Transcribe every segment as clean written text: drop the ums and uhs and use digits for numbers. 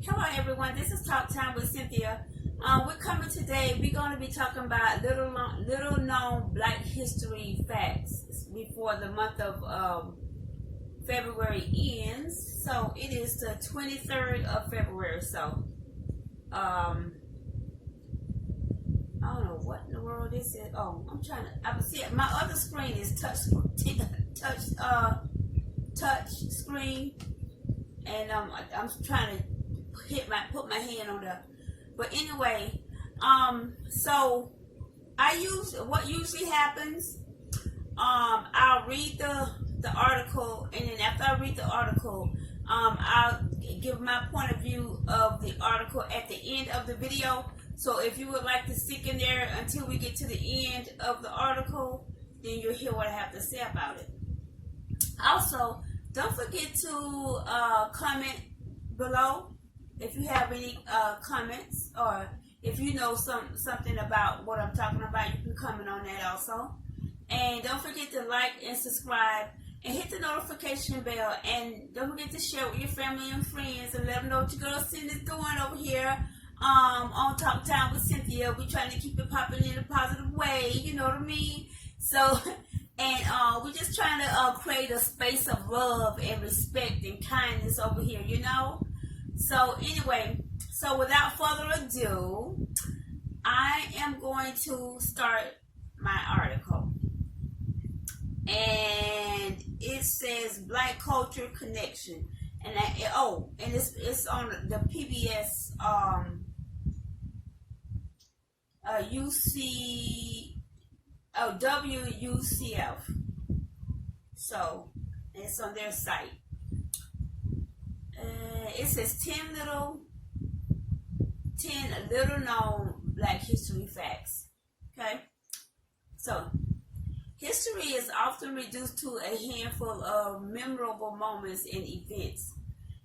Hello everyone, this is Talk Time with Cynthia. We're coming today. We're going to be talking about little known Black history facts before the month of February ends. So it is the 23rd of February. So I don't know what in the world this is. Oh, I see it. My other screen is touch screen, and I'm trying to put my hand on there. But anyway, so what usually happens, I'll read the article, and then after I read the article, I'll give my point of view of the article at the end of the video. So if you would like to stick in there until we get to the end of the article, then you'll hear what I have to say about it. Also, don't forget to comment below if you have any comments, or if you know something about what I'm talking about, you can comment on that also. And don't forget to like and subscribe and hit the notification bell, and don't forget to share with your family and friends and let them know what your girl Cindy is doing over here on Talk Time with Cynthia. We're trying to keep it popping in a positive way, you know what I mean? So, and we're just trying to create a space of love and respect and kindness over here, you know? So anyway, so without further ado, I am going to start my article. And it says Black Culture Connection. And it's on the PBS WUCF. So it's on their site. It says 10 little known Black history facts. Okay, so history is often reduced to a handful of memorable moments and events.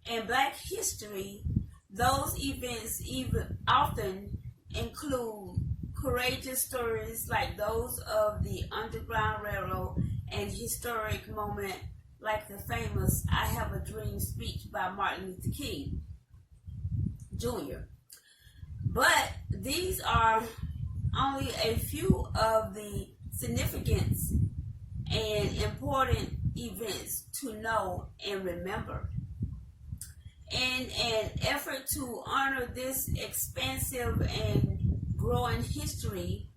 In Black history, those events even often include courageous stories like those of the Underground Railroad and historic moment like the famous I Have a Dream speech by Martin Luther King Jr. But these are only a few of the significance and important events to know and remember. In an effort to honor this expansive and growing history,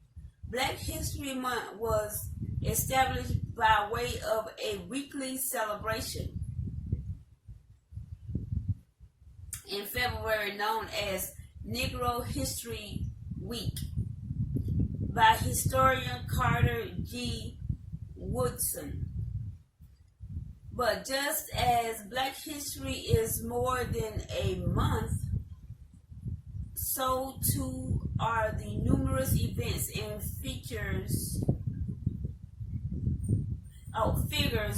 Black History Month was established by way of a weekly celebration in February known as Negro History Week by historian Carter G. Woodson. But just as Black history is more than a month, so too are the numerous events and figures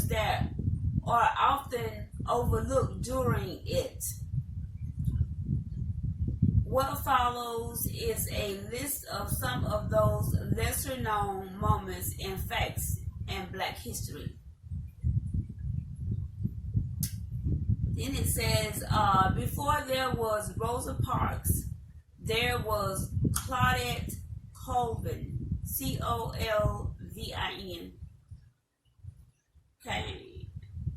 that are often overlooked during it. What follows is a list of some of those lesser known moments and facts in Black history. Then it says, before there was Rosa Parks, there was Claudette Colvin, Colvin. Okay,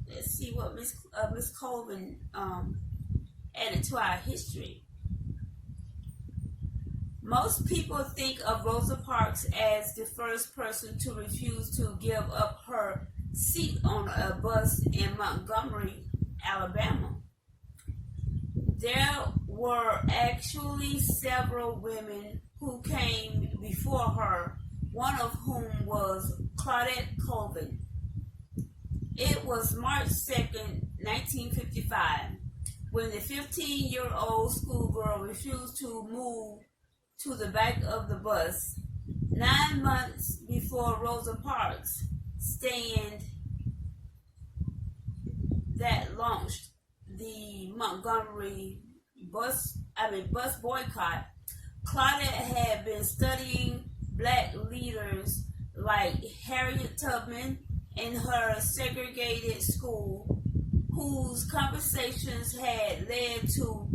let's see what Miss Colvin added to our history. Most people think of Rosa Parks as the first person to refuse to give up her seat on a bus in Montgomery, Alabama. There were actually several women who came before her, one of whom was Claudette Colvin. It was March 2nd, 1955, when the 15-year-old schoolgirl refused to move to the back of the bus, 9 months before Rosa Parks' stand that launched the Montgomery bus boycott. Claudette had been studying Black leaders like Harriet Tubman in her segregated school, whose conversations had led to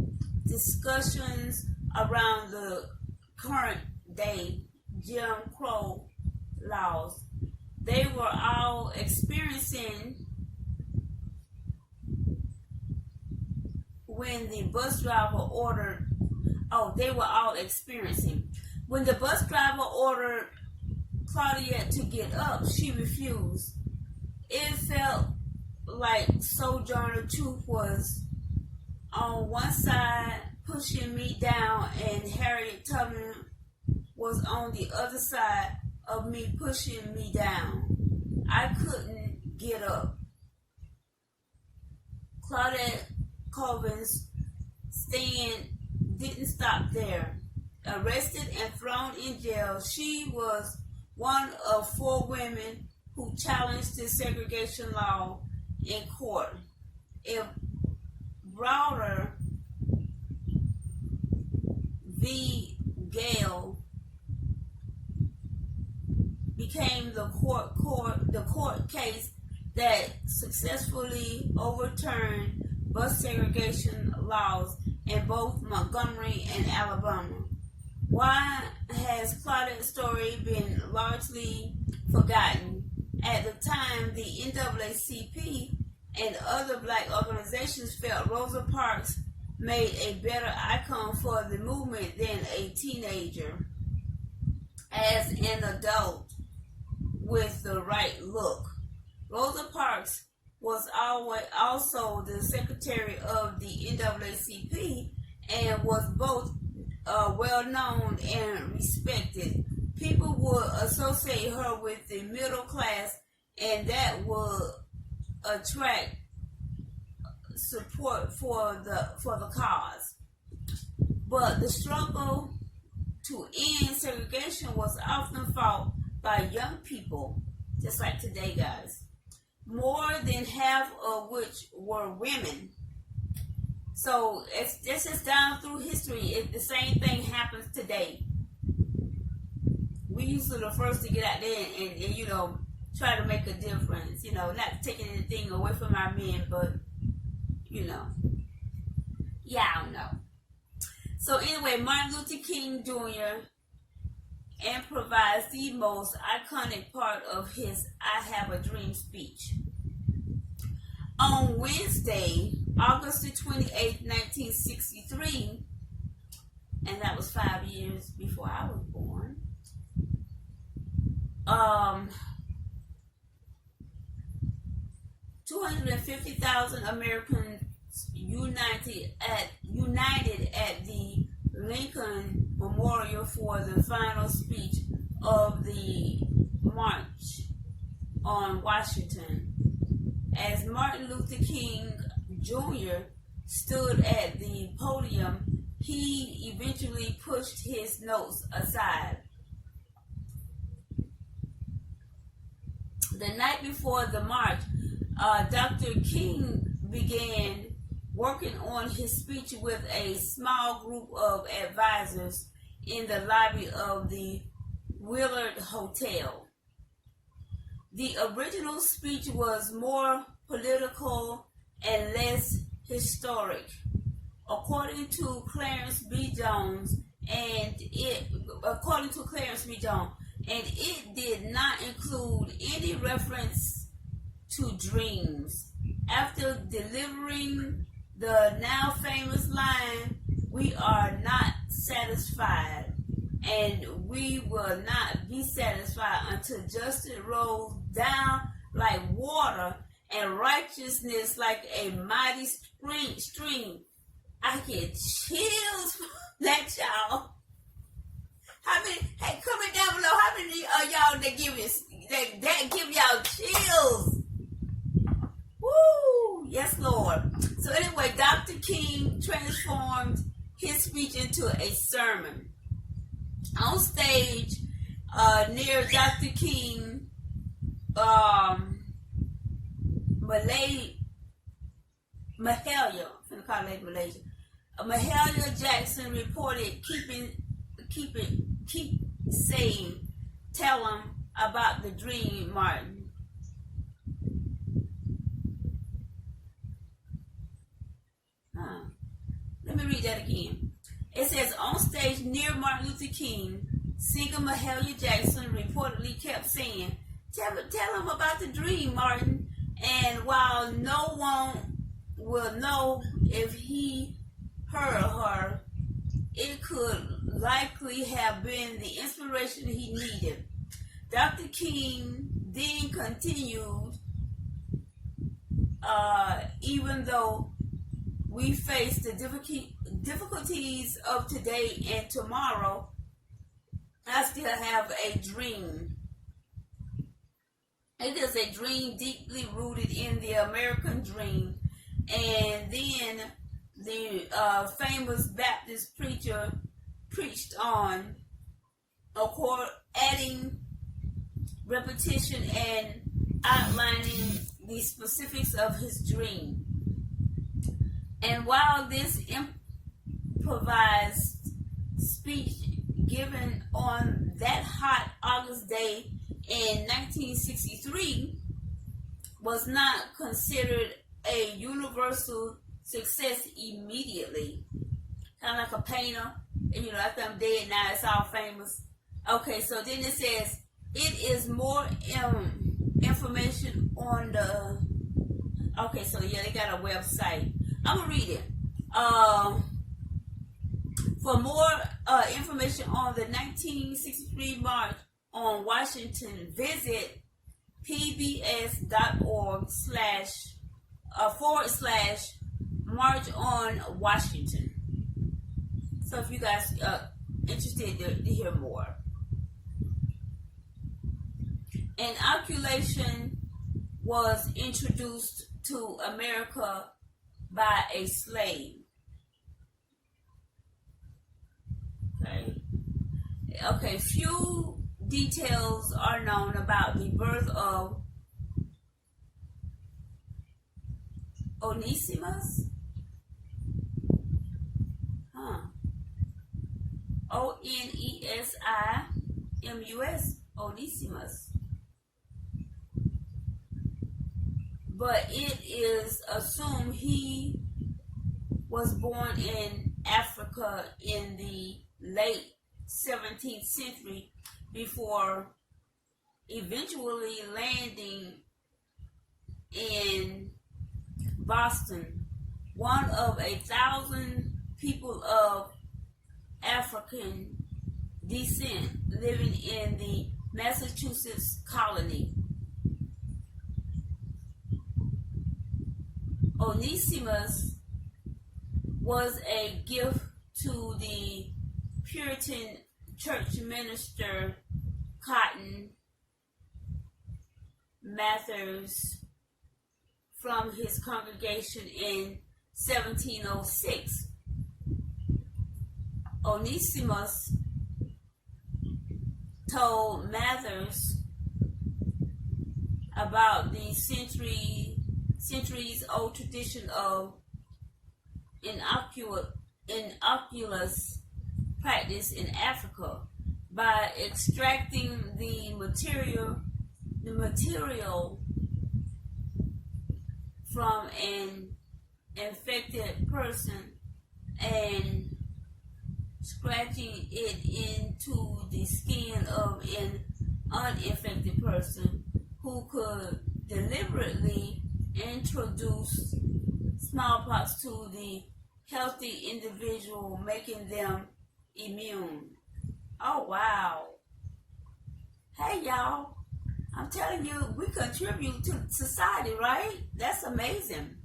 discussions around the current day Jim Crow laws. They were all experiencing when the bus driver ordered, they were all experiencing. When the bus driver ordered Claudette to get up, she refused. It felt like Sojourner Truth was on one side pushing me down, and Harriet Tubman was on the other side of me pushing me down. I couldn't get up. Claudette Colvin's stand didn't stop there. Arrested and thrown in jail, she was one of 4 women who challenged the segregation law in court. If Browder v. Gale became the court case that successfully overturned bus segregation laws in both Montgomery and Alabama. Why has Claudette's story been largely forgotten? At the time, the NAACP and other black organizations felt Rosa Parks made a better icon for the movement than a teenager. As an adult with the right look, Rosa Parks was also the secretary of the NAACP and was both well known and respected. People would associate her with the middle class, and that would attract support for the cause. But the struggle to end segregation was often fought by young people, just like today, guys. More than half of which were women. So it's just down through history. The same thing happens today. We usually the first to get out there and try to make a difference. Not taking anything away from our men, but I don't know. So anyway, Martin Luther King Jr. improvised the most iconic part of his I Have a Dream speech. On Wednesday, August the 28th, 1963, and that was 5 years before I was born, 250,000 Americans united at the Lincoln Memorial for the final speech of the March on Washington. As Martin Luther King Jr. stood at the podium, he eventually pushed his notes aside. The night before the march, Dr. King began working on his speech with a small group of advisors in the lobby of the Willard Hotel. The original speech was more political and less historic, according to Clarence B. Jones, and it did not include any reference to dreams. After delivering the now famous line, "We are not satisfied, and we will not be satisfied until justice rolls down like water and righteousness like a mighty stream." I get chills from that, y'all. Hey, comment down below. How many of y'all that give y'all chills? Woo! Yes, Lord. So anyway, Dr. King transformed his speech into a sermon. On stage, near Dr. King, Mahalia Jackson reported, keep saying, tell him about the dream, Martin. Let me me read that again. It says, on stage near Martin Luther King, singer Mahalia Jackson reportedly kept saying, tell him about the dream, Martin. And while no one will know if he heard her, it could likely have been the inspiration he needed. Dr. King then continued, even though we face the difficulties of today and tomorrow, I still have a dream. It is a dream deeply rooted in the American dream. And then the famous Baptist preacher preached on, adding repetition and outlining the specifics of his dream. And while this improvised speech given on that hot August day in 1963 was not considered a universal success immediately, kind of like a painter, and after I'm dead now it's all famous. Okay, so then it says, it is more information on the, okay, so yeah, they got a website. I'm gonna read it. For more information on the 1963 March on Washington, visit pbs.org//March on Washington. So if you guys are interested to hear more. Inoculation was introduced to America by a slave. Okay, few details are known about the birth of Onesimus. Onesimus. Onesimus. But it is assumed he was born in Africa in the late 17th century before eventually landing in Boston, one of 1,000 people of African descent living in the Massachusetts colony. Onesimus was a gift to the Puritan church minister Cotton Mather's from his congregation in 1706. Onesimus told Mathers about the centuries-old tradition of inoculous practice in Africa by extracting the material from an infected person and scratching it into the skin of an uninfected person who could deliberately introduce smallpox to the healthy individual, making them immune. Oh, wow. Hey, y'all. I'm telling you, we contribute to society, right? That's amazing.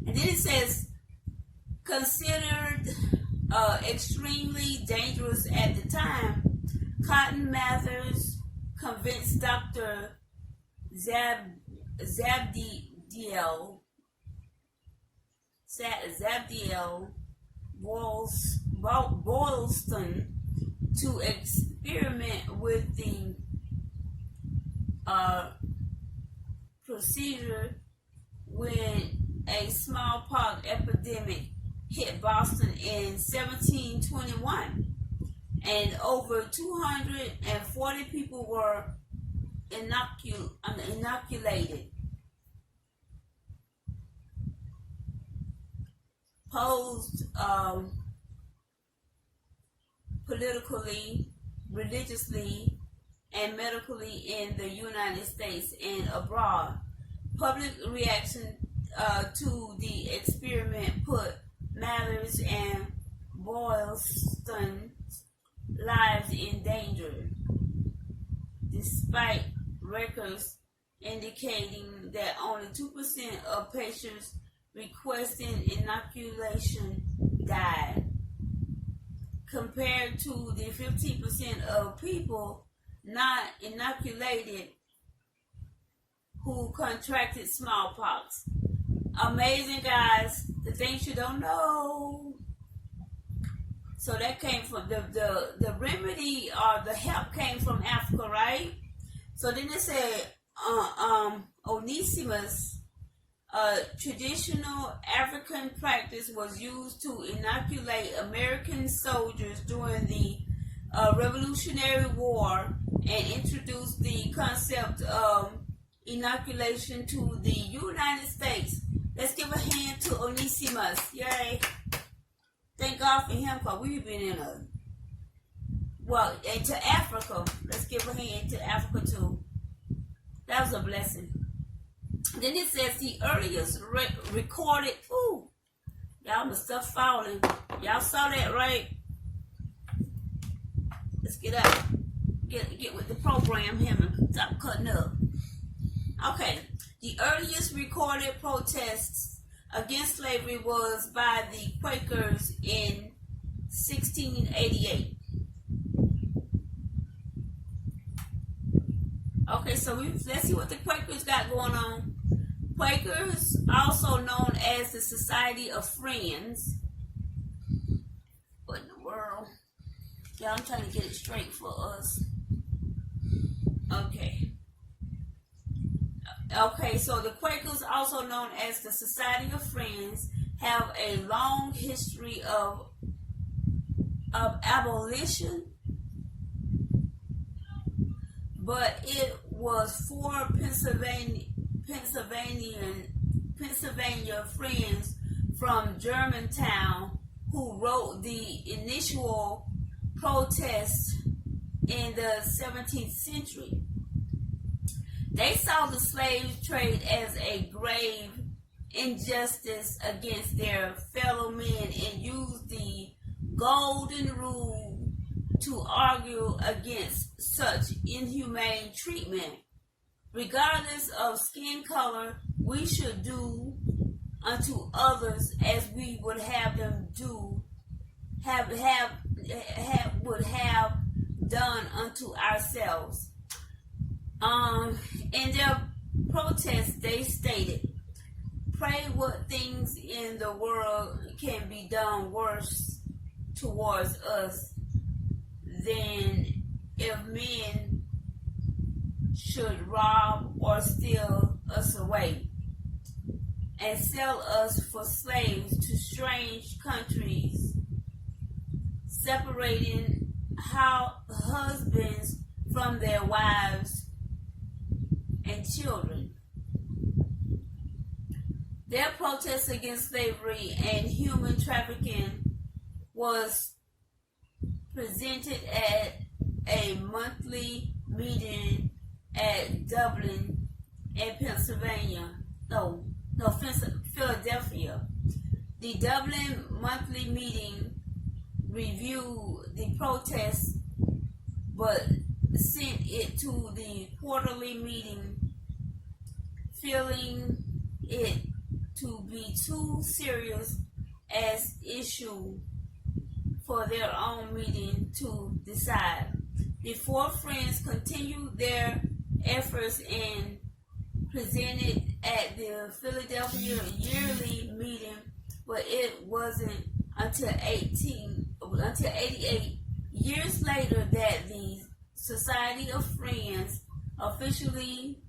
And then it says, considered extremely dangerous at the time, Cotton Mather's convinced Dr. Zabdiel Boylston to experiment with the procedure when a smallpox epidemic hit Boston in 1721, and over 240 people were inoculated. posed politically, religiously, and medically in the United States and abroad. Public reaction to the experiment put Mallory's and Boylston's lives in danger, despite records indicating that only 2% of patients requesting inoculation died, compared to the 15% of people not inoculated who contracted smallpox. Amazing, guys. The things you don't know. So that came from the remedy or the help came from Africa, right? So then it said Onesimus, traditional African practice was used to inoculate American soldiers during the Revolutionary War and introduced the concept of inoculation to the United States. Let's give a hand to Onesimus. Yay. Thank God for him, because we've been in and to Africa. Let's give a hand to Africa too. That was a blessing. Then it says the earliest recorded, y'all, my stuff falling. Y'all saw that, right? Let's get up. Get with the program here and stop cutting up. Okay. The earliest recorded protests against slavery was by the Quakers in 1688. Okay, so let's see what the Quakers got going on. Quakers, also known as the Society of Friends. What in the world? Y'all, I'm trying to get it straight for us. Okay, so the Quakers, also known as the Society of Friends, have a long history of abolition, but it was four Pennsylvania friends from Germantown who wrote the initial protest in the 17th century. They saw the slave trade as a grave injustice against their fellow men and used the golden rule to argue against such inhumane treatment. Regardless of skin color, we should do unto others as we would have them do, would have done unto ourselves. In their protest, they stated, "Pray what things in the world can be done worse towards us than if men should rob or steal us away and sell us for slaves to strange countries, separating husbands from their wives and children." Their protest against slavery and human trafficking was presented at a monthly meeting at Dublin in Philadelphia. The Dublin monthly meeting reviewed the protest, but sent it to the quarterly meeting, feeling it to be too serious as issue for their own meeting to decide. The four friends continued their efforts and presented at the Philadelphia yearly meeting, but it wasn't until 88 years later that the Society of Friends officially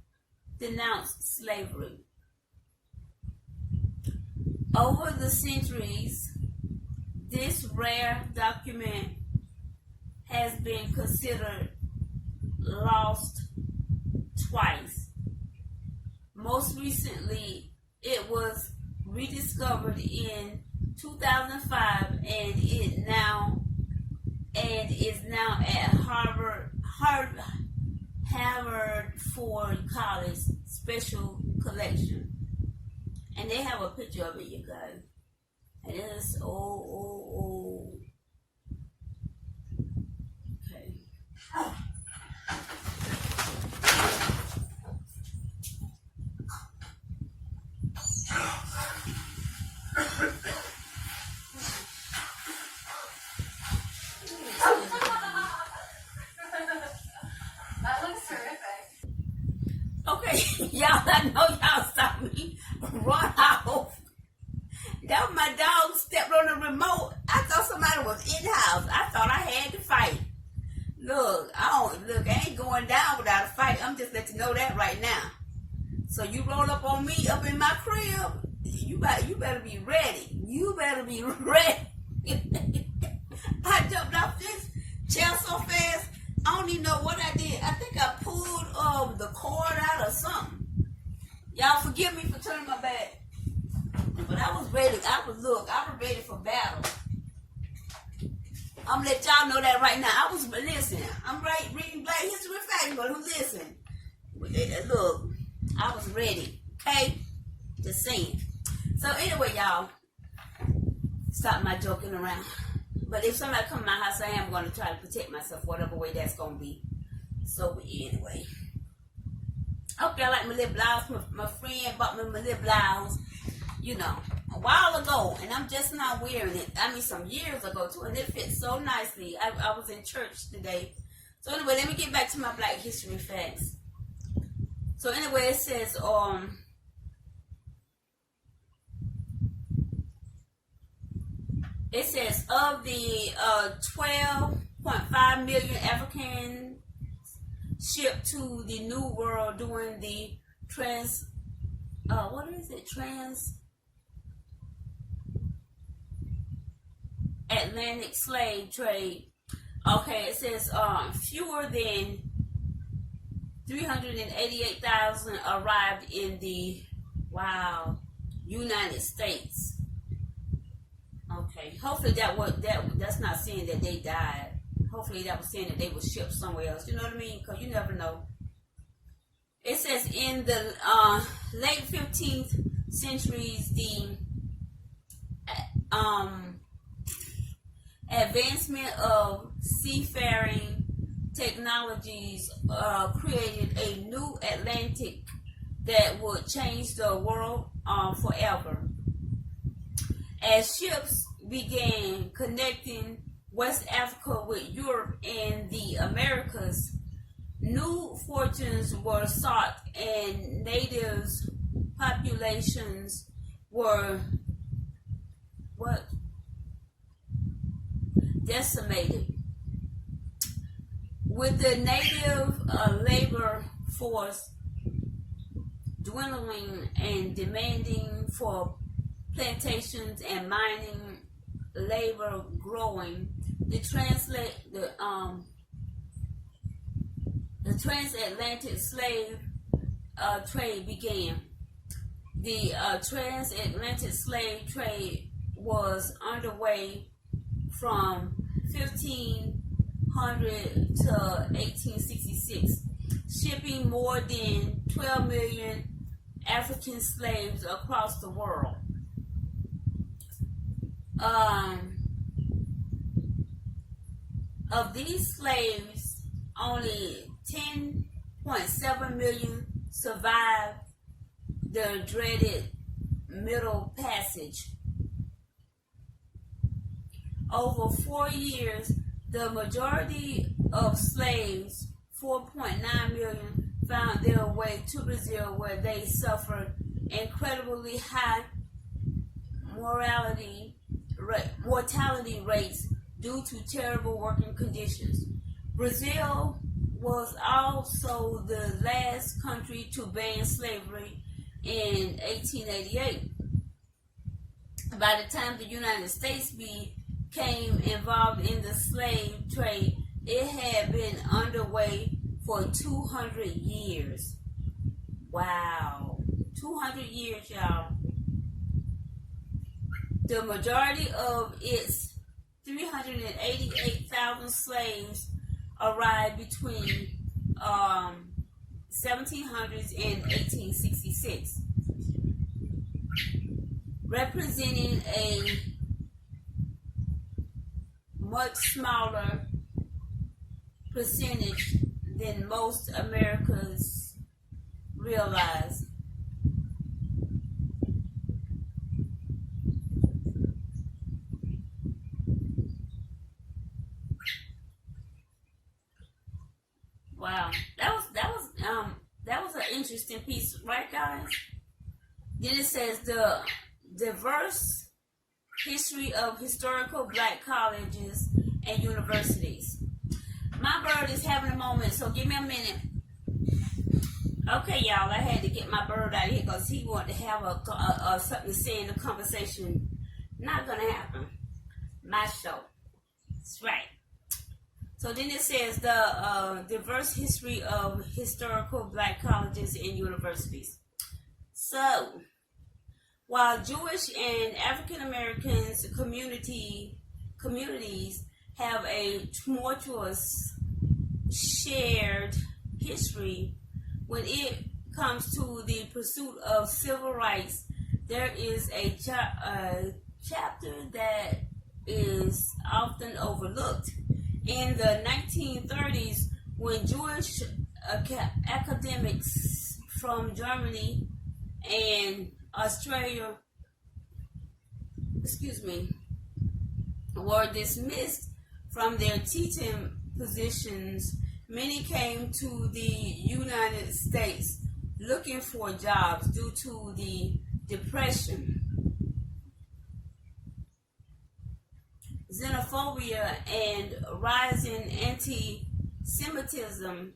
denounced slavery. Over the centuries, this rare document has been considered lost twice. Most recently, it was rediscovered in 2005, and is now at Harvard Ford College Special Collection. And they have a picture of it, you guys. And it is old. Okay. That looks terrific. Okay, y'all, I know y'all saw me run off. That was my dog stepped on the remote. I thought somebody was in the house. I thought I had to fight. Look, I ain't going down without a fight. I'm just letting you know that right now. So you roll up on me up in my crib, you better be ready. You better be ready. I jumped off this chair so fast, I don't even know what I did. I think I pulled the cord out or something. Y'all forgive me for turning my back. But I was ready. I was ready for battle. I'm gonna let y'all know that right now. Listen, I'm reading Black History Facts, but listen. Look, I was ready. Okay? Just saying. So anyway, y'all, stop my joking around. But if somebody come to my house, I am going to try to protect myself, whatever way that's going to be. So anyway. Okay, I like my little blouse. My friend bought me my little blouse, a while ago, and I'm just not wearing it. I mean, some years ago, too, and it fits so nicely. I was in church today. So anyway, let me get back to my Black History Facts. So anyway, it says, of the 12.5 million Africans shipped to the New World during the Transatlantic slave trade. Okay, it says fewer than 388,000 arrived in the United States. Okay, hopefully that's not saying that they died. Hopefully that was saying that they were shipped somewhere else. You know what I mean? Because you never know. It says in the late 15th centuries, the advancement of seafaring technologies created a new Atlantic that would change the world forever. As ships began connecting West Africa with Europe and the Americas, new fortunes were sought and natives populations were decimated. With the native labor force dwindling and demanding for plantations and mining labor growing, the transatlantic slave trade began. The transatlantic slave trade was underway from 1500 to 1866, shipping more than 12 million African slaves across the world. Of these slaves, only 10.7 million survived the dreaded Middle Passage. Over 4 years, the majority of slaves, 4.9 million, found their way to Brazil, where they suffered incredibly high mortality rates due to terrible working conditions. Brazil was also the last country to ban slavery in 1888. By the time the United States became involved in the slave trade, it had been underway for 200 years. Wow. 200 years, y'all. the majority of its 388,000 slaves arrived between 1700s and 1866, representing a much smaller percentage than most Americans realize. Wow, that was an interesting piece, right, guys? Then it says the diverse history of historical black colleges and universities. My bird is having a moment, so give me a minute. Okay, y'all, I had to get my bird out of here because he wanted to have a something to say in the conversation. Not gonna happen. My show. That's right. So then it says the diverse history of historical black colleges and universities. So, while Jewish and African Americans communities have a tumultuous shared history, when it comes to the pursuit of civil rights, there is a chapter that is often overlooked. In the 1930s, when Jewish academics from Germany and Australia, were dismissed from their teaching positions, many came to the United States looking for jobs due to the Depression, xenophobia, and rising anti-Semitism.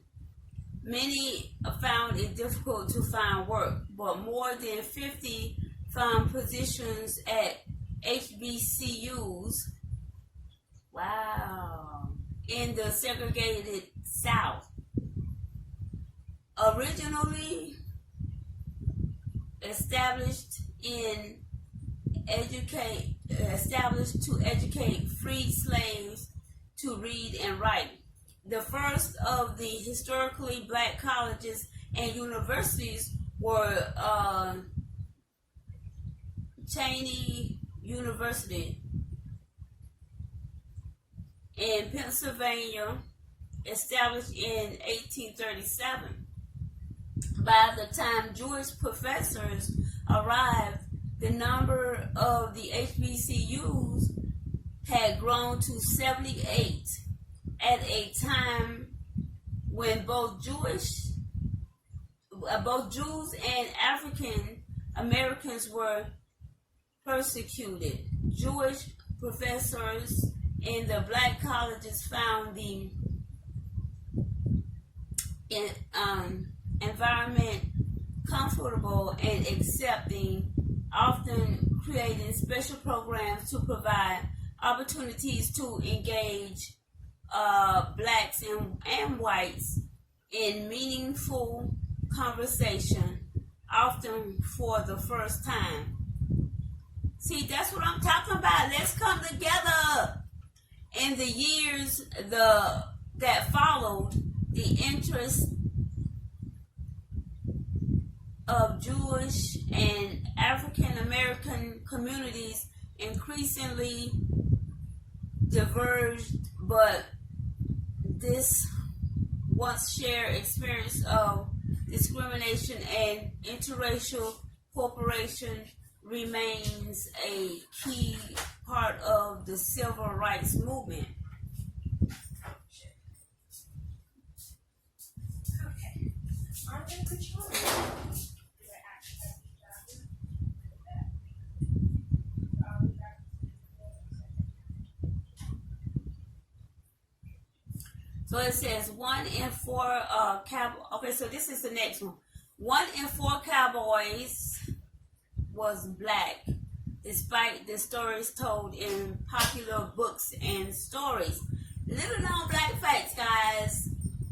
Many found it difficult to find work, but more than 50 found positions at HBCUs. Wow. In the segregated South. Originally established to educate freed slaves to read and write. The first of the historically black colleges and universities were Cheney University in Pennsylvania, established in 1837. By the time Jewish professors arrived, the number of the HBCUs had grown to 78 at a time when both Jews and African Americans were persecuted. Jewish professors in the black colleges found the environment comfortable and accepting, often creating special programs to provide opportunities to engage blacks and whites in meaningful conversation, often for the first time. See, that's what I'm talking about. Let's come together. In the years that followed, the interest of Jewish and African American communities increasingly diverged, but this once shared experience of discrimination and interracial cooperation remains a key part of the civil rights movement. Okay. I'm going to put you on. So it says 1 in 4 Cowboys. Okay, so this is the next one. 1 in 4 Cowboys was black, despite the stories told in popular books and stories. Little known black facts, guys.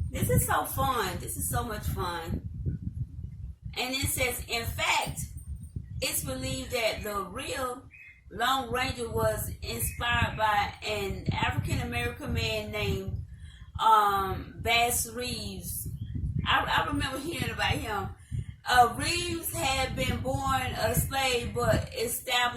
This is so fun. This is so much fun. And it says, in fact, it's believed that the real Lone Ranger was inspired by an African American man named Bass Reeves. I remember hearing about him. Reeves had been born a slave but escaped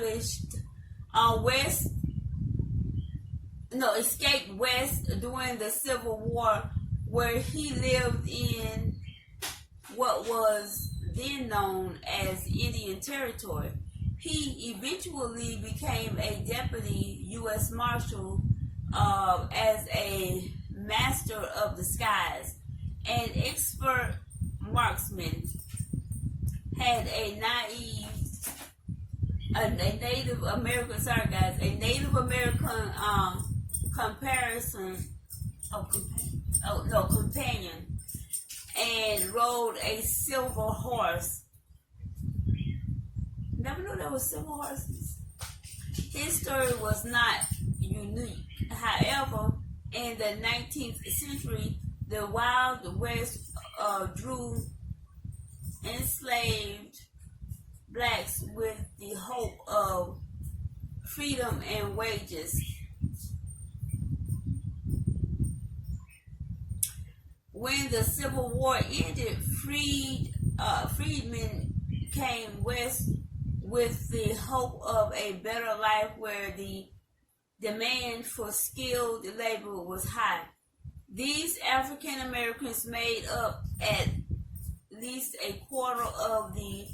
west during the Civil War, where he lived in what was then known as Indian Territory. He eventually became a deputy U.S. Marshal as a master of disguise, an expert marksman, had a Native American companion, and rode a silver horse. Never knew there was silver horses. His story was not unique. However, in the 19th century, the Wild West drew enslaved blacks with the hope of freedom and wages. When the Civil War ended, freedmen came west with the hope of a better life where the demand for skilled labor was high. These African Americans made up at least a quarter of the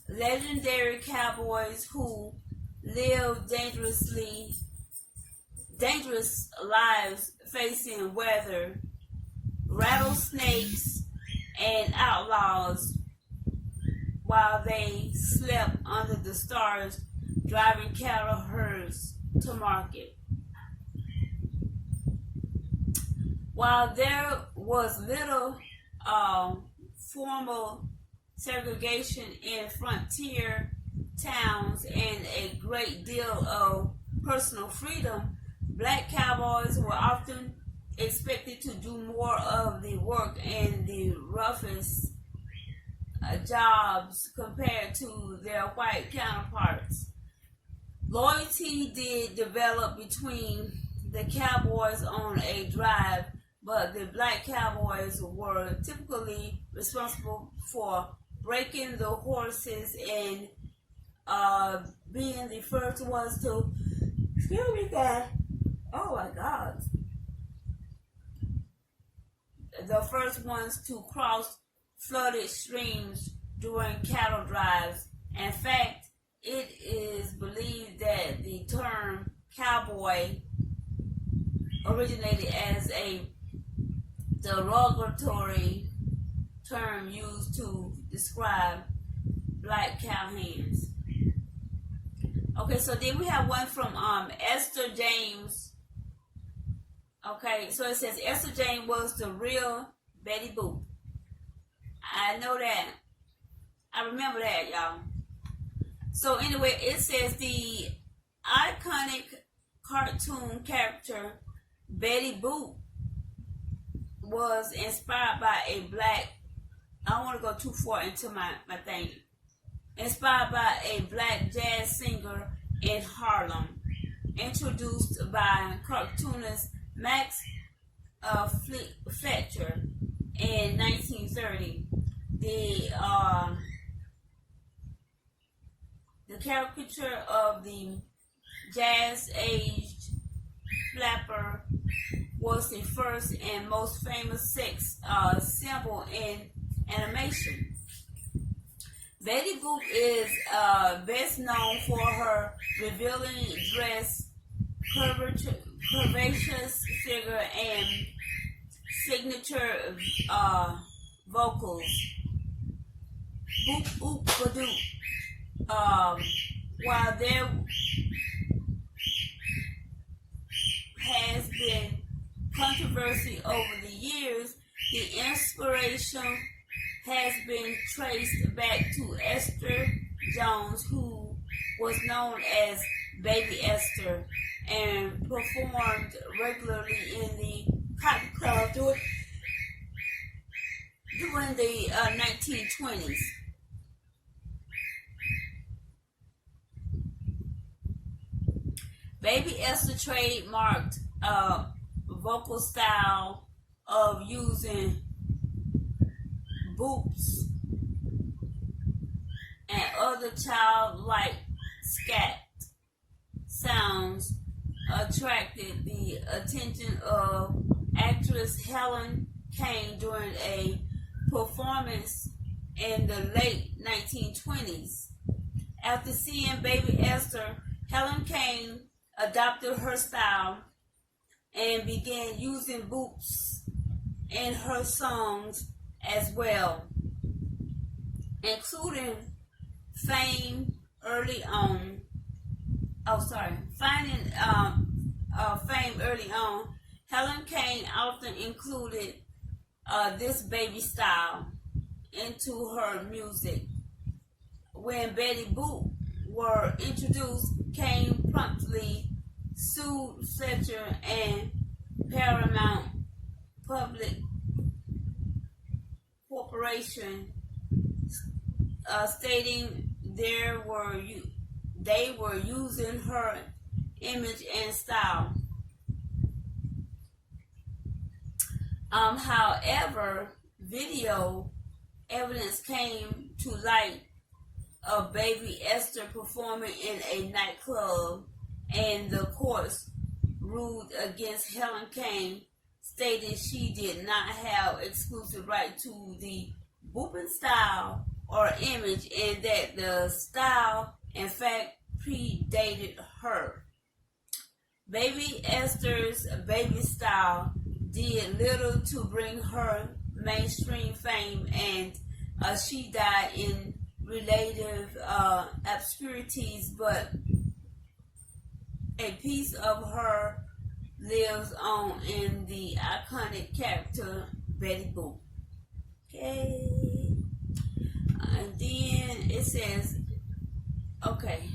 legendary Cowboys who lived dangerous lives facing weather, rattlesnakes, and outlaws while they slept under the stars driving cattle herds to market. While there was little formal segregation in frontier towns and a great deal of personal freedom, black cowboys were often expected to do more of the work and the roughest jobs compared to their white counterparts. Loyalty did develop between the cowboys on a drive, but the black cowboys were typically responsible for breaking the horses and being the first ones to, the first ones to cross flooded streams during cattle drives. In fact, it is believed that the term cowboy originated as a derogatory term used to describe black cowhands. Okay, so then we have one from Esther James. Okay, so it says Esther James was the real Betty Boop. I know that. I remember that, y'all. So anyway, it says the iconic cartoon character Betty Boop was inspired by a black, I don't want to go too far into my thing. Inspired by a black jazz singer in Harlem, introduced by cartoonist Max Fletcher in 1930. The caricature of the jazz-aged flapper was the first and most famous sex symbol in animation. Betty Boop is best known for her revealing dress, curvaceous figure, and signature vocals. Boop boop badoop. While there has been controversy over the years, the inspiration has been traced back to Esther Jones, who was known as Baby Esther and performed regularly in the Cotton Club during the 1920s. Baby Esther trademarked a vocal style of using boops and other childlike scat sounds attracted the attention of actress Helen Kane during a performance in the late 1920s. After seeing Baby Esther, Helen Kane adopted her style and began using boops in her songs as well, including fame early on. Finding fame early on, Helen Kane often included this baby style into her music. When Betty Boop were introduced, Kane promptly sued Fletcher and Paramount Public Corporation, stating they were using her image and style. However, video evidence came to light of Baby Esther performing in a nightclub, and the courts ruled against Helen Kane, stating she did not have exclusive right to the booping style or image, and that the style, in fact, predated her. Baby Esther's baby style did little to bring her mainstream fame, and she died in relative obscurities, but a piece of her lives on in the iconic character Betty Boop. Okay. And then it says, okay.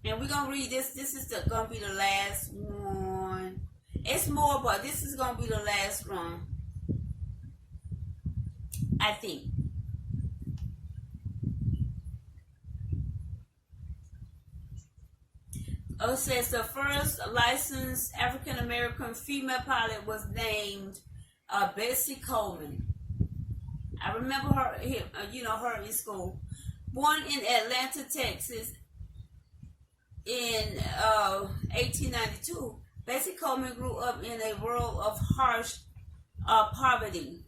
And we're going to read this. This is going to be the last one. It's more, but this is going to be the last one, I think. It says the first licensed African American female pilot was named Bessie Coleman. I remember her, her in school. Born in Atlanta, Texas, in 1892, Bessie Coleman grew up in a world of harsh poverty,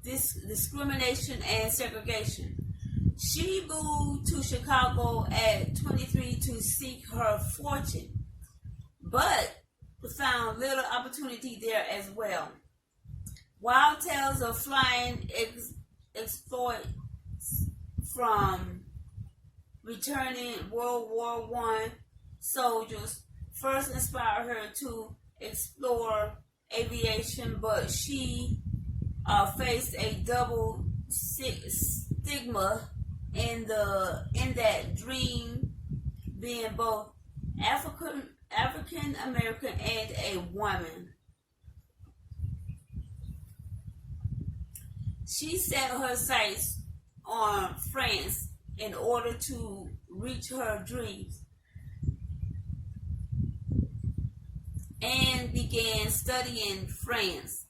discrimination, and segregation. She moved to Chicago at 23 to seek her fortune, but found little opportunity there as well. Wild tales of flying exploits from returning World War I soldiers first inspired her to explore aviation, but she faced a double stigma in that dream, being both African American and a woman. She set her sights on France in order to reach her dreams, and began studying France.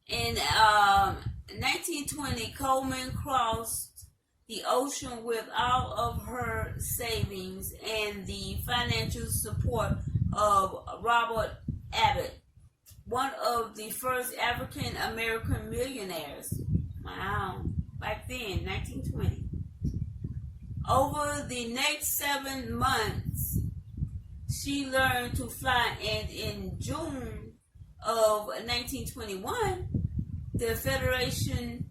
In 1920, Coleman crossed the ocean with all of her savings and the financial support of Robert Abbott, one of the first African American millionaires. Wow, back then, 1920. Over the next 7 months, she learned to fly, and in June of 1921, the Federation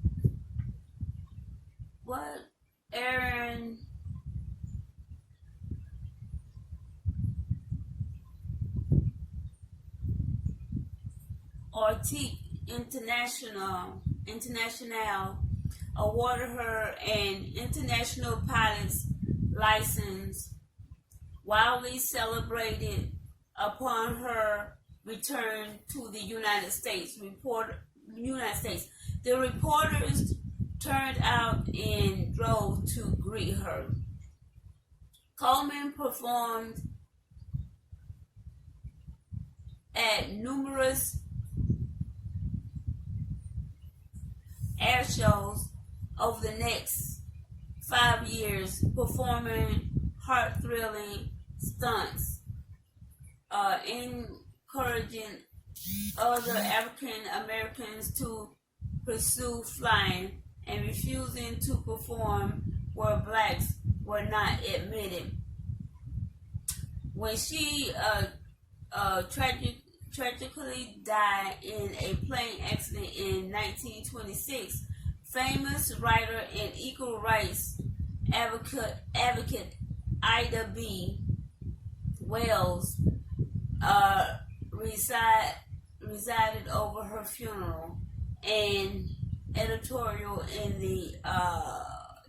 Aaron Ortique International awarded her an international pilot's license, widely celebrated upon her return to the United States. The reporters turned out in droves to greet her. Coleman performed at numerous air shows over the next 5 years, performing heart-thrilling stunts, encouraging other African Americans to pursue flying, and refusing to perform where blacks were not admitted. When she tragically died in a plane accident in 1926, famous writer and equal rights advocate Ida B. Wells resided over her funeral. An editorial in the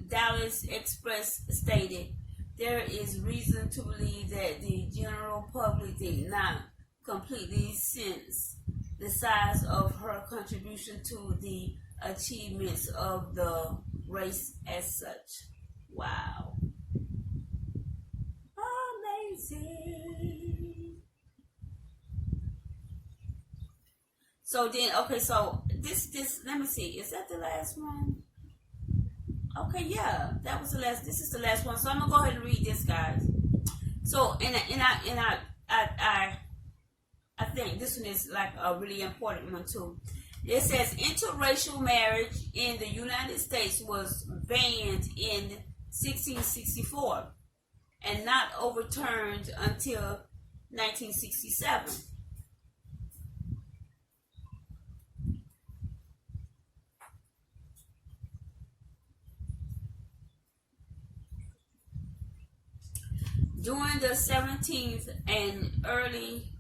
Dallas Express stated, "There is reason to believe that the general public did not completely sense the size of her contribution to the achievements of the race as such." Wow. Amazing. So then, okay, so this, let me see, is that the last one? Okay, yeah, that was the last. This is the last one. So I'm gonna go ahead and read this, guys. So, I think this one is like a really important one too. It says interracial marriage in the United States was banned in 1664 and not overturned until 1967. During the 17th and early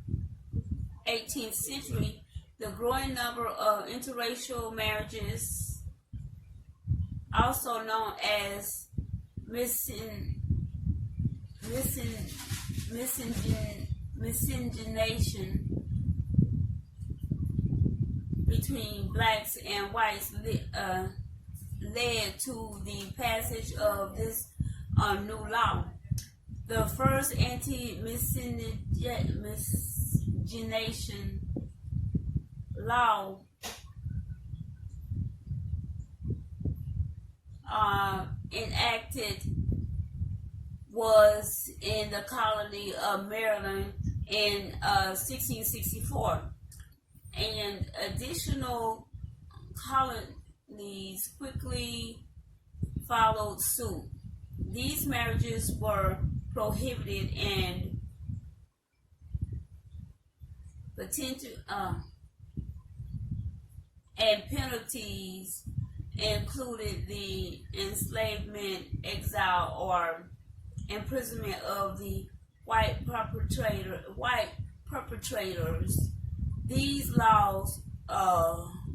18th century, the growing number of interracial marriages, also known as miscegenation between blacks and whites, led to the passage of this new law. The first anti-miscegenation law enacted was in the colony of Maryland in 1664, and additional colonies quickly followed suit. These marriages were prohibited, and penalties included the enslavement, exile, or imprisonment of the white perpetrators. These laws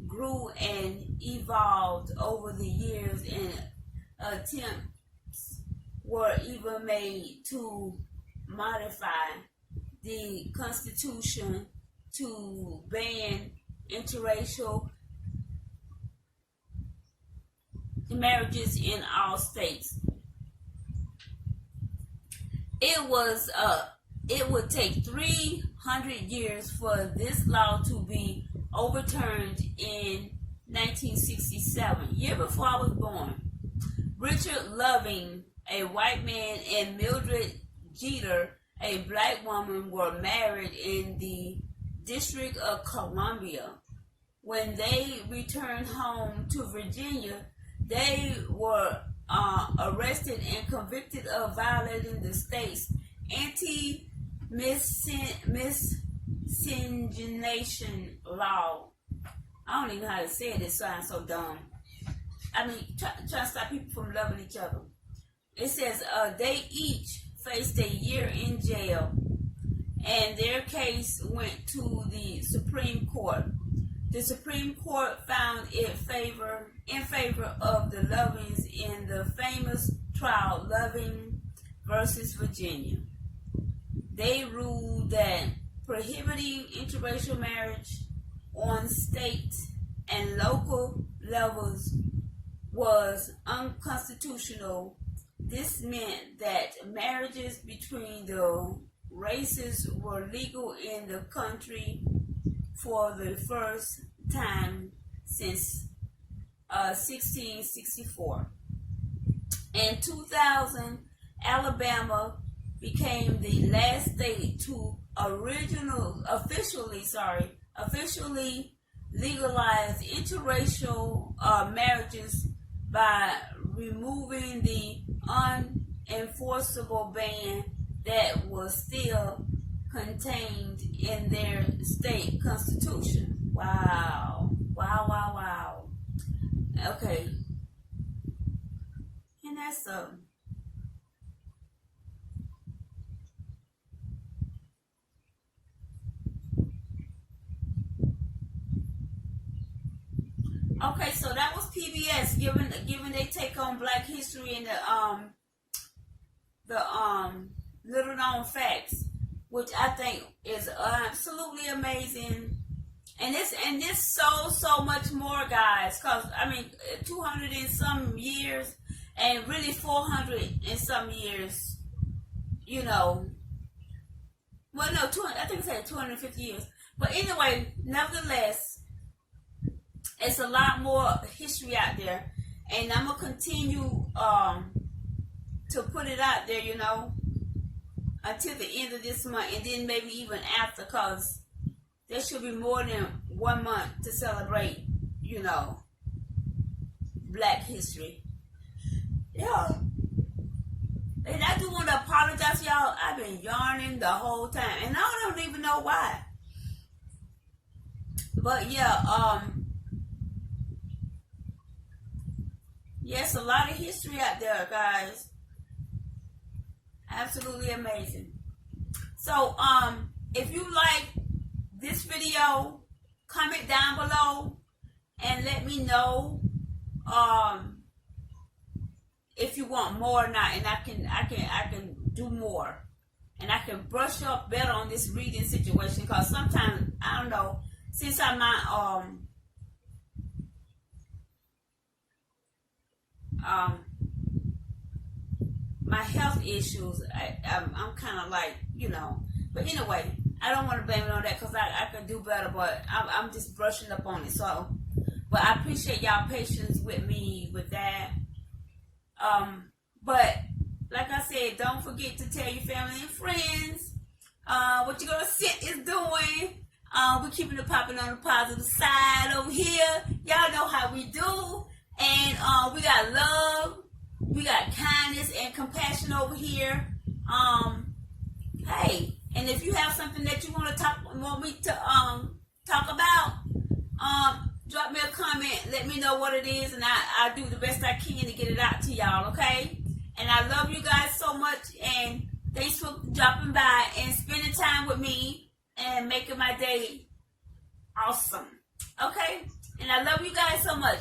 grew and evolved over the years, and attempts were even made to modify the Constitution to ban interracial marriages in all states. It would take 300 years for this law to be overturned in 1967, year before I was born. Richard Loving, a white man, and Mildred Jeter, a black woman, were married in the District of Columbia. When they returned home to Virginia, they were arrested and convicted of violating the state's anti-miscegenation law. I don't even know how to say it. It sounds so dumb. I mean, try to stop people from loving each other. It says they each faced a year in jail, and their case went to the Supreme Court. The Supreme Court found in favor of the Lovings in the famous trial Loving versus Virginia. They ruled that prohibiting interracial marriage on state and local levels was unconstitutional this meant that marriages between the races were legal in the country for the first time since 1664. In 2000, Alabama became the last state to officially legalize interracial marriages by removing the unenforceable ban that was still contained in their state constitution. Wow. Okay. And that's okay, so that was PBS giving their take on Black history and the little known facts, which I think is absolutely amazing. And this so much more, guys, because I mean 200 and some years, and really 400 and some years, you know. Well, no, 200, I think it said 250 years. But anyway, nevertheless, it's a lot more history out there, and I'm gonna continue to put it out there, you know, until the end of this month, and then maybe even after, cause there should be more than 1 month to celebrate, you know, Black history. Yeah. And I do want to apologize, y'all. I've been yarning the whole time, and I don't even know why. But yeah, yes, a lot of history out there, guys. Absolutely amazing. So, if you like this video, comment down below and let me know if you want more or not, and I can do more, and I can brush up better on this reading situation, because sometimes I don't know, since I'm not my health issues, I'm kind of like, you know. But anyway, I don't want to blame it on that, because I can do better, but I'm just brushing up on it. So, but I appreciate y'all patience with me with that. But like I said, don't forget to tell your family and friends what you're gonna sit is doing. We're keeping it popping on the positive side over here. Y'all know how we do, and we got love, we got kindness and compassion over here. Hey, and if you have something that you want me to talk about, drop me a comment, let me know what it is, and I'll do the best I can to get it out to y'all, okay? And I love you guys so much, and thanks for dropping by and spending time with me and making my day awesome, okay? And I love you guys so much.